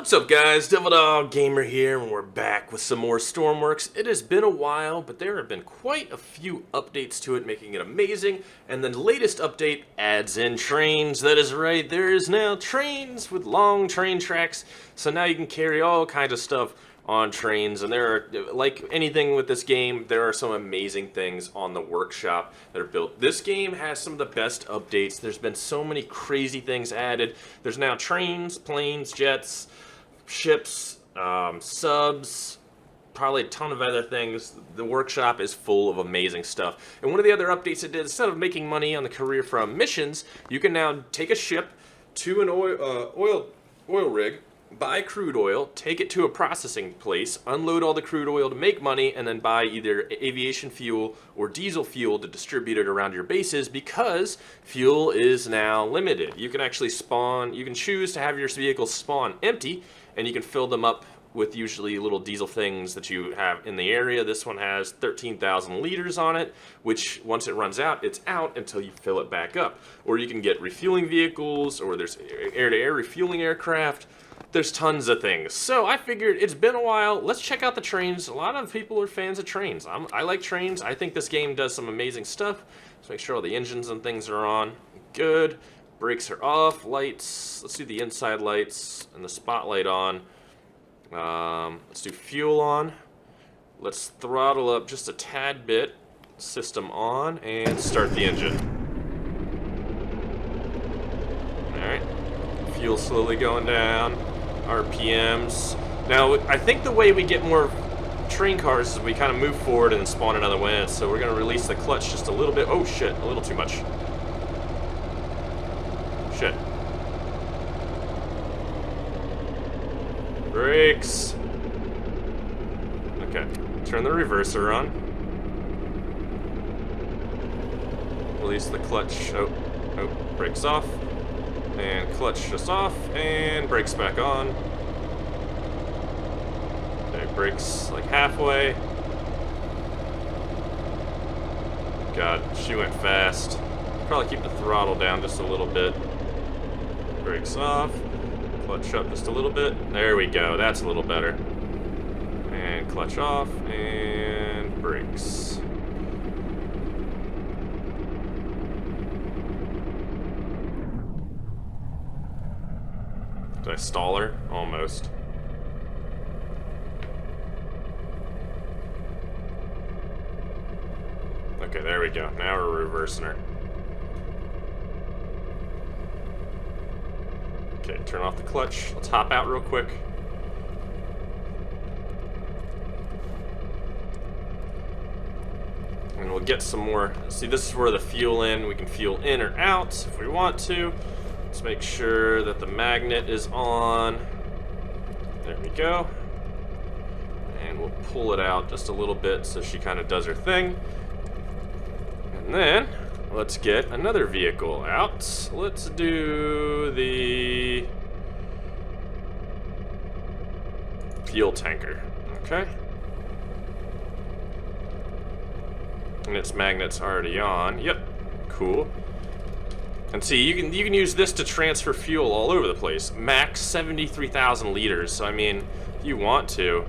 What's up guys, TheDevildogGamer here, and we're back with some more Stormworks. It has been a while, but there have been quite a few updates to it, making it amazing, and the latest update adds in trains. That is right, there is now trains with long train tracks, so now you can carry all kinds of stuff on trains, and there are, like anything with this game, there are some amazing things on the workshop that are built. This game has some of the best updates. There's been so many crazy things added. There's now trains, planes, jets, ships, subs, probably a ton of other things. The workshop is full of amazing stuff. And one of the other updates it did, instead of making money on the career from missions, you can now take a ship to an oil rig, buy crude oil, take it to a processing place, unload all the crude oil to make money, and then buy either aviation fuel or diesel fuel to distribute it around your bases, because fuel is now limited. You can actually spawn, you can choose to have your vehicles spawn empty, and you can fill them up with usually little diesel things that you have in the area. This one has 13,000 liters on it, which once it runs out, it's out until you fill it back up. Or you can get refueling vehicles, or there's air-to-air refueling aircraft. There's tons of things. So I figured it's been a while. Let's check out the trains. A lot of people are fans of trains. I like trains. I think this game does some amazing stuff. Let's make sure all the engines and things are on. Good. Brakes are off. Lights. Let's do the inside lights and the spotlight on. Let's do fuel on. Let's throttle up just a tad bit. System on, and start the engine. Alright. Fuel slowly going down. RPMs. Now, I think the way we get more train cars is we kind of move forward and spawn another one. So we're going to release the clutch just a little bit. Oh shit, a little too much. Shit. Brakes. Okay, turn the reverser on. Release the clutch. Oh, brakes off. And clutch just off, and brakes back on. Okay, brakes like halfway. God, she went fast. Probably keep the throttle down just a little bit. Brakes off. Clutch up just a little bit. There we go, that's a little better. And clutch off, and brakes. Did I stall her? Almost. Okay, there we go. Now we're reversing her. Okay, turn off the clutch. Let's hop out real quick. And we'll get some more. See, this is where the fuel in. We can fuel in or out if we want to. Let's make sure that the magnet is on. There we go. And we'll pull it out just a little bit so she kind of does her thing. And then let's get another vehicle out. Let's do the fuel tanker. Okay. And its magnet's already on. Yep. Cool. And see, you can use this to transfer fuel all over the place. Max 73,000 liters. So I mean, if you want to.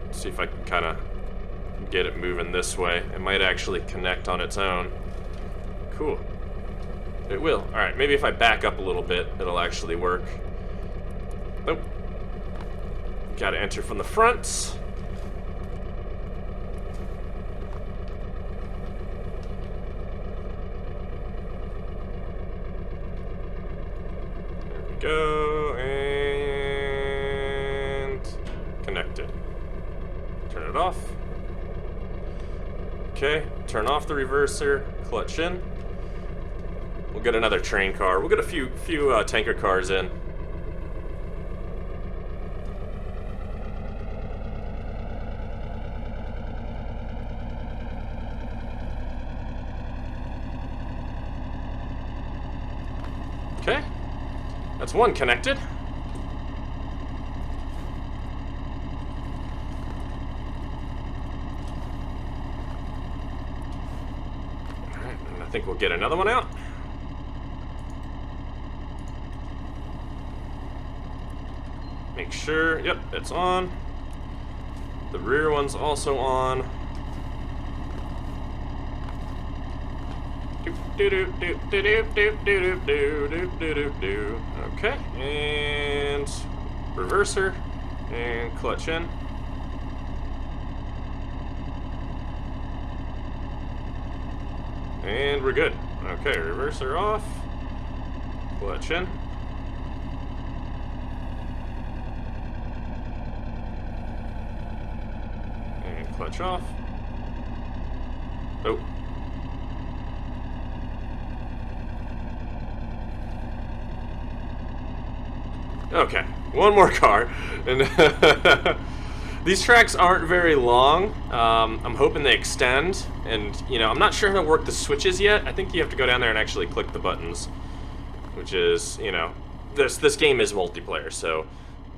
Let's see if I can kind of get it moving this way. It might actually connect on its own. Cool. It will. All right, maybe if I back up a little bit, it'll actually work. Nope. Got to enter from the front. Go, and connected. Turn it off. Okay, turn off the reverser, clutch in. We'll get another train car. We'll get a few tanker cars in. Okay. That's one connected. Alright, and I think we'll get another one out. Make sure, yep, it's on. The rear one's also on. Okay, and reverser, and clutch in. And we're good. Okay, reverser off, clutch in. And clutch off. Oh. Okay, one more car. And these tracks aren't very long. I'm hoping they extend. And, you know, I'm not sure how to work the switches yet. I think you have to go down there and actually click the buttons. Which is, you know, this game is multiplayer, so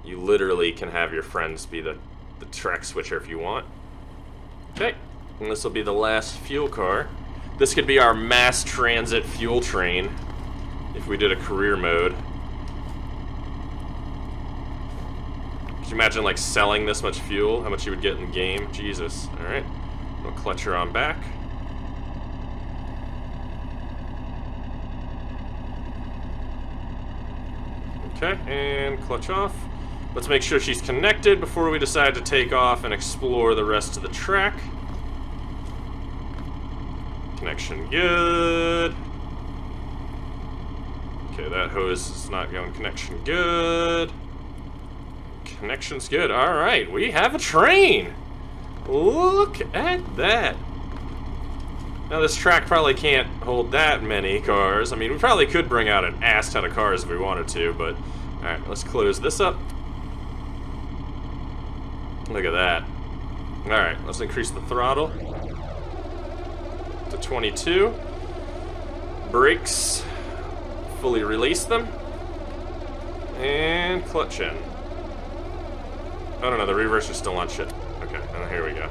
you literally can have your friends be the track switcher if you want. Okay, and this will be the last fuel car. This could be our mass transit fuel train if we did a career mode. Could you imagine, like, selling this much fuel? How much you would get in the game? Jesus. Alright. We'll clutch her on back. Okay, and clutch off. Let's make sure she's connected before we decide to take off and explore the rest of the track. Connection good. Okay, that hose is not going connection good. Connection's good. Alright, we have a train! Look at that! Now this track probably can't hold that many cars. I mean, we probably could bring out an ass ton of cars if we wanted to, but... Alright, let's close this up. Look at that. Alright, let's increase the throttle to 22. Brakes. Fully release them. And clutch in. Oh, no, the reverser's still on shit. Okay, here we go.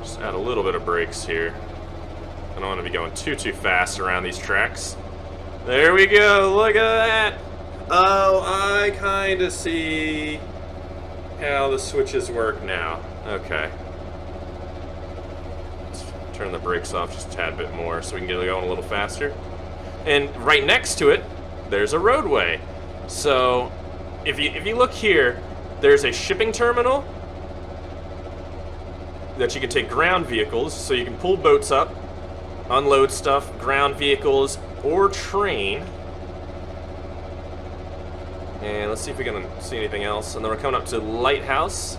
Just add a little bit of brakes here. I don't want to be going too fast around these tracks. There we go, look at that! Oh, I kind of see how the switches work now. Okay. Let's turn the brakes off just a tad bit more so we can get it going a little faster. And right next to it, there's a roadway. So, if you look here, there's a shipping terminal that you can take ground vehicles, so you can pull boats up, unload stuff, ground vehicles, or train. And let's see if we can see anything else. And then we're coming up to the lighthouse.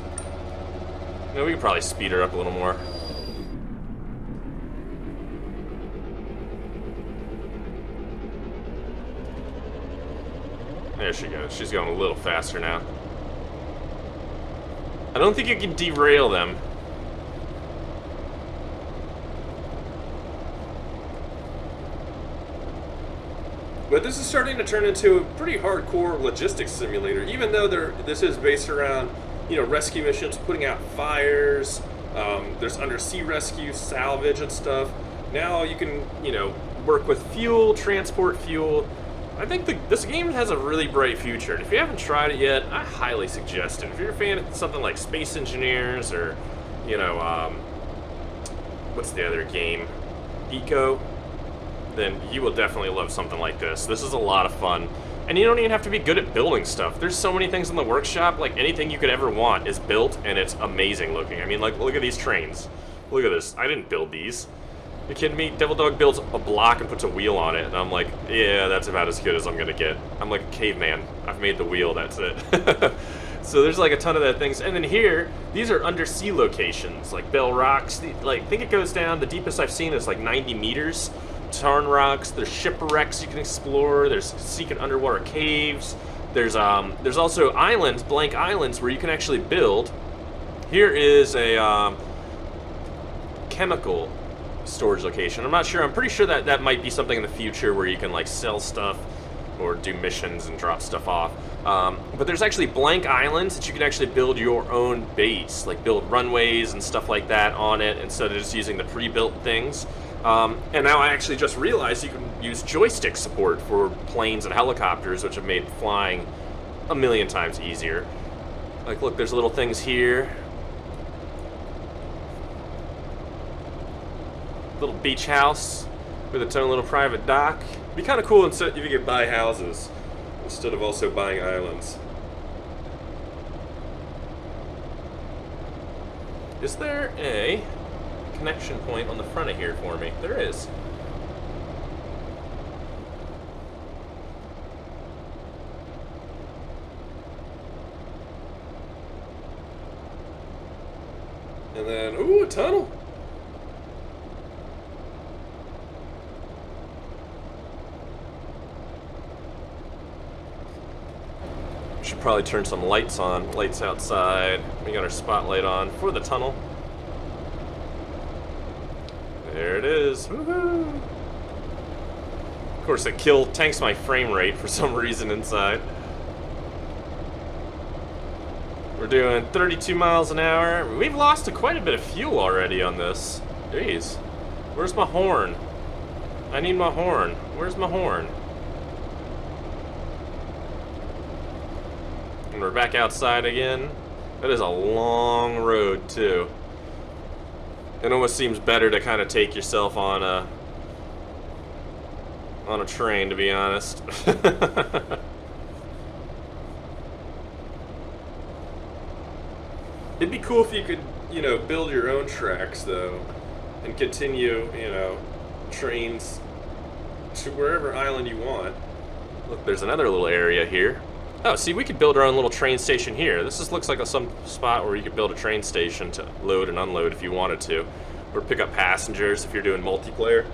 You know, we could probably speed her up a little more. There she goes. She's going a little faster now. I don't think you can derail them. But this is starting to turn into a pretty hardcore logistics simulator, even though this is based around, you know, rescue missions, putting out fires, there's undersea rescue, salvage and stuff. Now you can, you know, work with fuel, transport fuel. I think this game has a really bright future. And if you haven't tried it yet, I highly suggest it. If you're a fan of something like Space Engineers or, you know, what's the other game? Eco, then you will definitely love something like this. This is a lot of fun. And you don't even have to be good at building stuff. There's so many things in the workshop, like anything you could ever want is built, and it's amazing looking. I mean, like, look at these trains. Look at this. I didn't build these. You kidding me? Devil Dog builds a block and puts a wheel on it, and I'm like, yeah, that's about as good as I'm gonna get. I'm like a caveman. I've made the wheel, that's it. So there's like a ton of that things. And then here, these are undersea locations, like Bell Rocks. I think it goes down, the deepest I've seen is like 90 meters. Tarn Rocks, there's shipwrecks you can explore, there's secret underwater caves, there's also islands, blank islands, where you can actually build. Here is a chemical storage location. I'm not sure, I'm pretty sure that might be something in the future where you can like sell stuff or do missions and drop stuff off. But there's actually blank islands that you can actually build your own base, like build runways and stuff like that on it instead of just using the pre-built things. And now I actually just realized you can use joystick support for planes and helicopters, which have made flying a million times easier. Like, look, there's little things here. Little beach house with its own little private dock. It'd be kind of cool if you could buy houses instead of also buying islands. Is there a connection point on the front of here for me? There is. And then, ooh, a tunnel. Should probably turn some lights on, lights outside. We got our spotlight on for the tunnel. There it is. Woohoo! Of course, it tanks my frame rate for some reason inside. We're doing 32 miles an hour. We've lost quite a bit of fuel already on this. Jeez. Where's my horn? I need my horn. Where's my horn? And we're back outside again. That is a long road, too. It almost seems better to kind of take yourself on a train, to be honest. It'd be cool if you could, build your own tracks, though, and continue, trains to wherever island you want. Look, there's another little area here. Oh, see, we could build our own little train station here. This just looks like some spot where you could build a train station to load and unload if you wanted to. Or pick up passengers if you're doing multiplayer.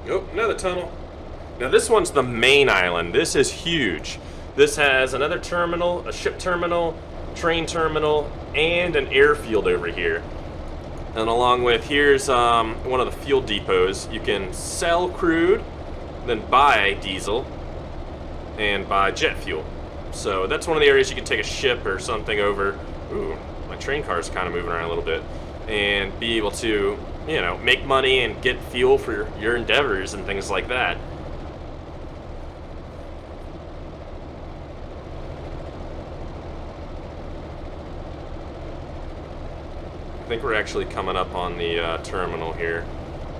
Oh, another tunnel. Now this one's the main island. This is huge. This has another terminal, a ship terminal, train terminal, and an airfield over here. And along with, here's one of the fuel depots. You can sell crude, then buy diesel, and buy jet fuel. So that's one of the areas you can take a ship or something over. Ooh, my train car's kind of moving around a little bit. And be able to, make money and get fuel for your endeavors and things like that. I think we're actually coming up on the terminal here,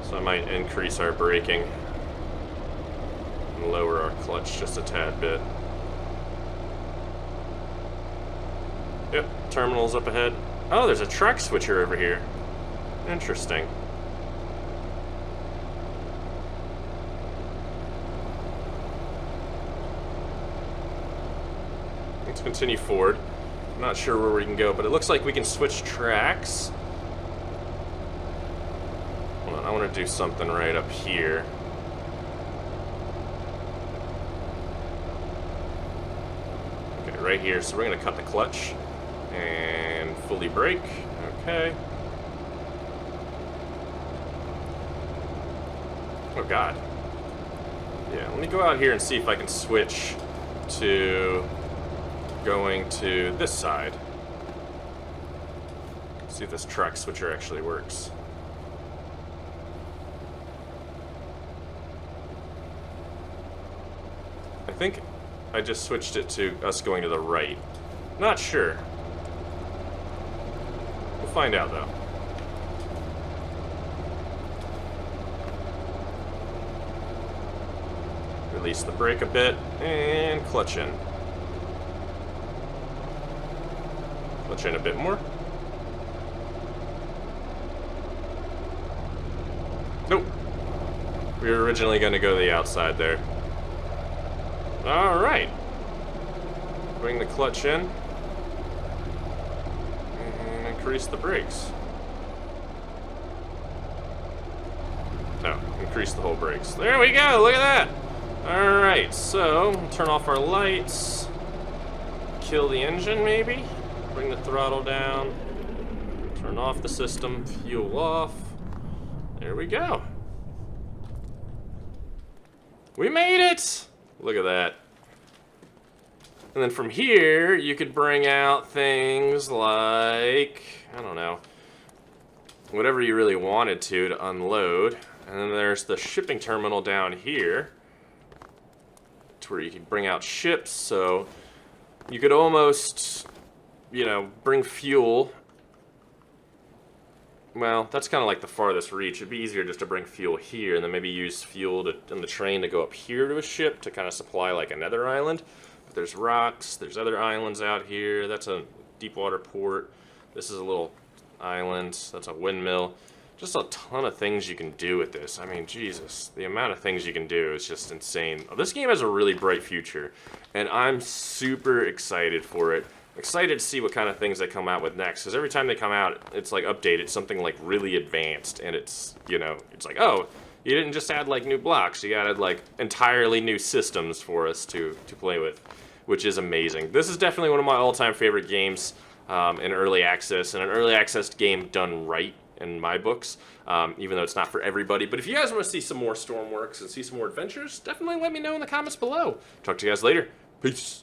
so I might increase our braking and lower our clutch just a tad bit. Yep, terminal's up ahead. Oh, there's a track switcher over here. Interesting. Let's continue forward. I'm not sure where we can go, but it looks like we can switch tracks. Hold on, I want to do something right up here. Okay, right here. So we're going to cut the clutch and fully brake. Okay. Oh God. Yeah, let me go out here and see if I can switch to going to this side. See if this track switcher actually works. I think I just switched it to us going to the right. Not sure. We'll find out though. Release the brake a bit and clutch in. Clutch in a bit more. Nope. We were originally going to go the outside there. Alright. Bring the clutch in. And increase the brakes. No, increase the whole brakes. There we go, look at that! Alright, so, turn off our lights. Kill the engine, maybe? Bring the throttle down. Turn off the system. Fuel off. There we go. We made it! Look at that. And then from here, you could bring out things like, I don't know, whatever you really wanted to unload. And then there's the shipping terminal down here. It's where you can bring out ships, so you could almost, you know, bring fuel. Well, that's kind of like the farthest reach. It'd be easier just to bring fuel here and then maybe use fuel in the train to go up here to a ship to kind of supply like another island. But there's rocks, there's other islands out here. That's a deep water port. This is a little island. That's a windmill. Just a ton of things you can do with this. I mean, Jesus, the amount of things you can do is just insane. This game has a really bright future, and I'm super excited for it. Excited to see what kind of things they come out with next, because every time they come out, it's like updated, something like really advanced, and it's, you know, it's like, oh, you didn't just add like new blocks, you added like entirely new systems for us to play with, which is amazing. This is definitely one of my all-time favorite games in early access, and an early access game done right in my books, even though it's not for everybody. But if you guys want to see some more Stormworks and see some more adventures, definitely let me know in the comments below. Talk to you guys later. Peace.